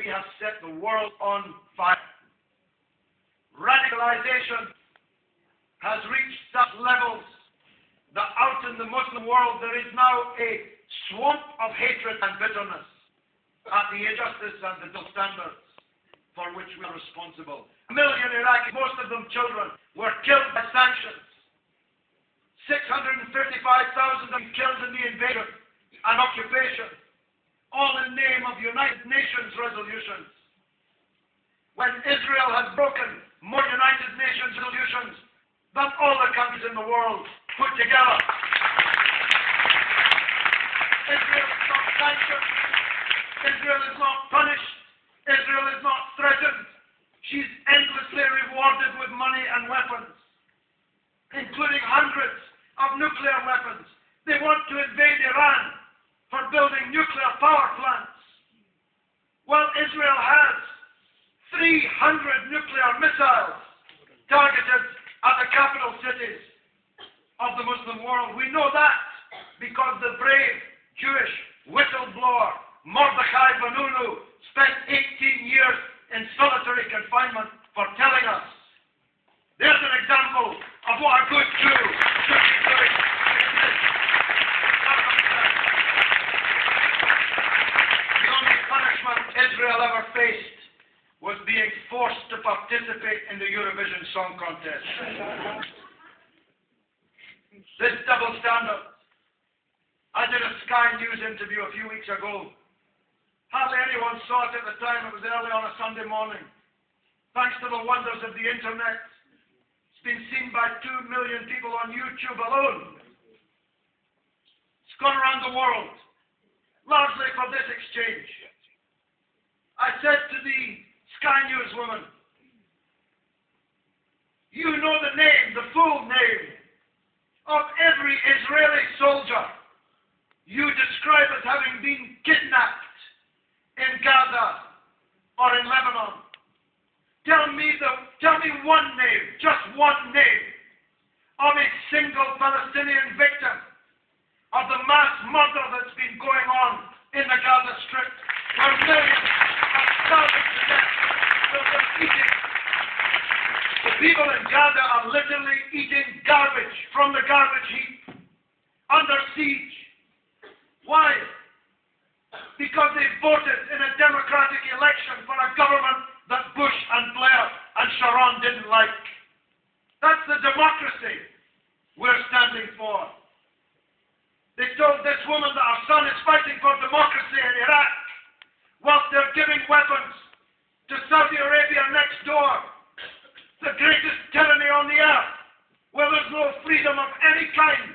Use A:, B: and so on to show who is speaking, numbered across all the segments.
A: we have set the world on fire. Radicalization has reached such levels that out in the Muslim world there is now a swamp of hatred and bitterness at the injustice and the double standards for which we are responsible. 1 million Iraqis, most of them children, were killed by sanctions. 635,000 of them killed in the invasion and occupation, all in name of United Nations resolutions. When Israel has broken more United Nations resolutions than all the countries in the world put together. Israel is not sanctioned. Israel is not punished. Israel is not threatened. She's endlessly rewarded with money and weapons, including hundreds of nuclear weapons. They want to invade Iran for building nuclear power plants. Well, Israel has 300 nuclear missiles targeted at the capital cities of the Muslim world. We know that because the brave Jewish whistleblower Mordechai Vanunu spent 18 years in solitary confinement for telling us. There's an example of what a good Jew should be doing in this circumstance. The only punishment Israel ever faced was being forced to participate in the Eurovision Song Contest. This double standard. I did a Sky News interview a few weeks ago. Hardly anyone saw it at the time. It was early on a Sunday morning. Thanks to the wonders of the internet, it's been seen by 2 million people on YouTube alone. It's gone around the world, largely for this exchange. I said to the Sky News woman, you know the name, the full name of every Israeli soldier you describe as having been kidnapped in Gaza or in Lebanon. Tell me one name, just one name, of a single Palestinian victim of the mass murder that's been going on in the Gaza Strip, where millions are starving to death. They're eating. The people in Gaza are literally eating garbage from the garbage heap, under siege. Why? Because they voted in a democratic election for a government that Bush and Blair and Sharon didn't like. That's the democracy we're standing for. They told this woman that our son is fighting for democracy in Iraq, whilst they're giving weapons to Saudi Arabia next door, the greatest tyranny on the earth, where there's no freedom of any kind,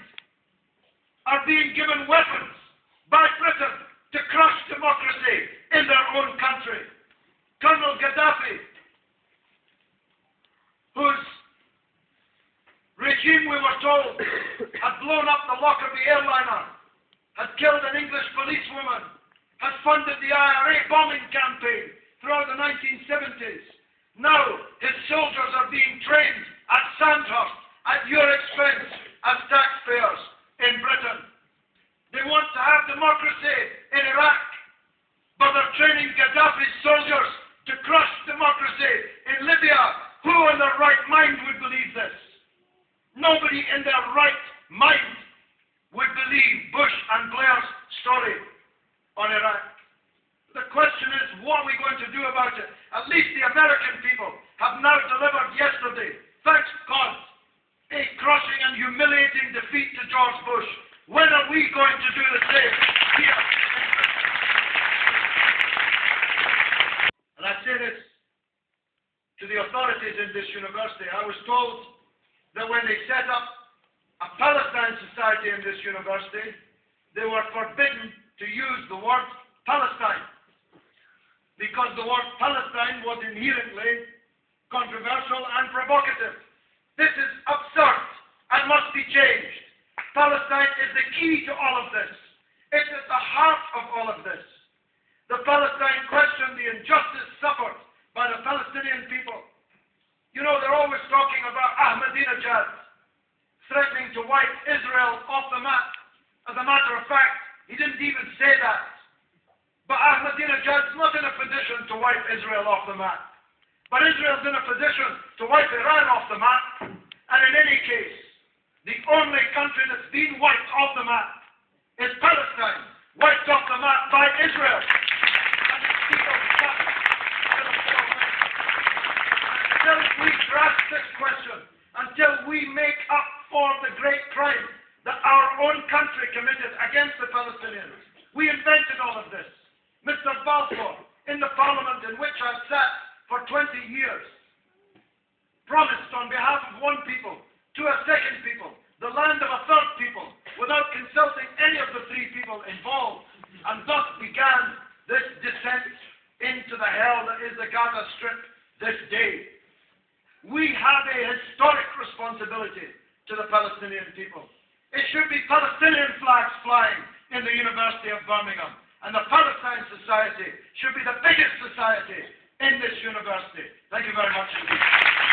A: are being given weapons by Britain to crush democracy in their own country. Colonel Gaddafi, whose regime, we were told, had blown up the Lockerbie airliner, had killed an English policewoman, had funded the IRA bombing campaign throughout the 1970s. Now his soldiers are being trained at Sandhurst at your expense as taxpayers in Britain. They want to have democracy in Iraq, but they're training Gaddafi's soldiers to crush democracy in Libya. Who in their right mind would believe this? Nobody in their right mind would believe Bush and Blair's story on Iraq. The question is, what are we going to do about it? At least the American people have now delivered yesterday, thanks God, a crushing and humiliating defeat to George Bush. When are we going to do the same here? And I say this to the authorities in this university. I was told that when they set up a Palestine Society in this university, they were forbidden to use the word Palestine, because the word Palestine was inherently controversial and provocative. This is absurd and must be changed. Palestine is the key to all of this. It is the heart of all of this. The Palestine question, the injustice suffered by the Palestinian people. You know, they're always talking about Ahmadinejad threatening to wipe Israel off the map. As a matter of fact, he didn't even say that. But Ahmadinejad Ahmadinejad's not in a position to wipe Israel off the map. But Israel's in a position to wipe Iran off the map. And in any case, the only country that's been wiped off the map is Palestine, wiped off the map by Israel. And its people suffer to the forefront. Until we grasp this question, until we make up for the great crime that our own country committed against the Palestinians. We invented all of this. Mr. Balfour, in the parliament in which I've sat for 20 years, promised on behalf of one people to a second people, the land of a third people, without consulting any of the three people involved, and thus began this descent into the hell that is the Gaza Strip this day. We have a historic responsibility to the Palestinian people. It should be Palestinian flags flying in the University of Birmingham, and the Palestine Society should be the biggest society in this university. Thank you very much indeed.